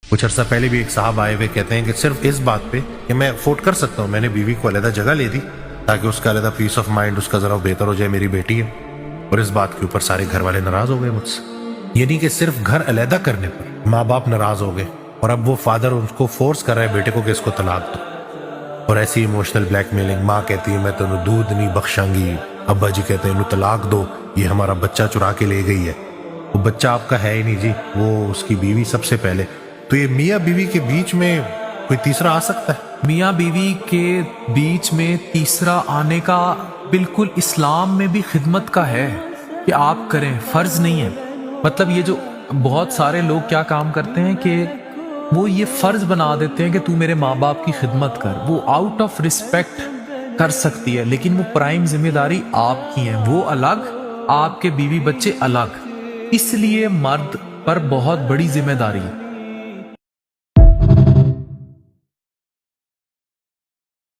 کچھ عرصہ پہلے بھی ایک صاحب آئے ہوئے کہتے ہیں کہ صرف اس بات پہ کہ میں افورڈ کر سکتا ہوں، میں نے بیوی کو علیحدہ جگہ لے دی تاکہ اس کا علیحدہ پیس آف مائنڈ اس کا ذرا بہتر ہو جائے، میری بیٹی ہے، اور اس بات کے اوپر سارے گھر والے ناراض ہو گئے مجھ سے۔ یعنی کہ صرف گھر علیحدہ کرنے پر ماں باپ ناراض ہو گئے، اور اب وہ فادر اس کو فورس کر رہا ہے بیٹے کو کہ اس کو طلاق دو، اور ایسی ایموشنل بلیک میلنگ۔ ماں کہتی ہے میں تمہیں دودھ نہیں بخشاں گی، ابا جی کہتے ہیں انہوں طلاق دو، یہ ہمارا بچہ چرا کے لے گئی ہے، وہ بچہ آپ کا ہے ہی نہیں جی، وہ اس کی بیوی سب سے پہلے۔ تو یہ میاں بیوی کے بیچ میں کوئی تیسرا آ سکتا ہے؟ میاں بیوی کے بیچ میں تیسرا آنے کا بالکل اسلام میں بھی خدمت کا ہے کہ آپ کریں، فرض نہیں ہے۔ مطلب یہ جو بہت سارے لوگ کیا کام کرتے ہیں کہ وہ یہ فرض بنا دیتے ہیں کہ تو میرے ماں باپ کی خدمت کر، وہ آؤٹ آف رسپیکٹ کر سکتی ہے، لیکن وہ پرائم ذمہ داری آپ کی ہے، وہ الگ، آپ کے بیوی بچے الگ۔ اس لیے مرد پر بہت بڑی ذمہ داری ہے۔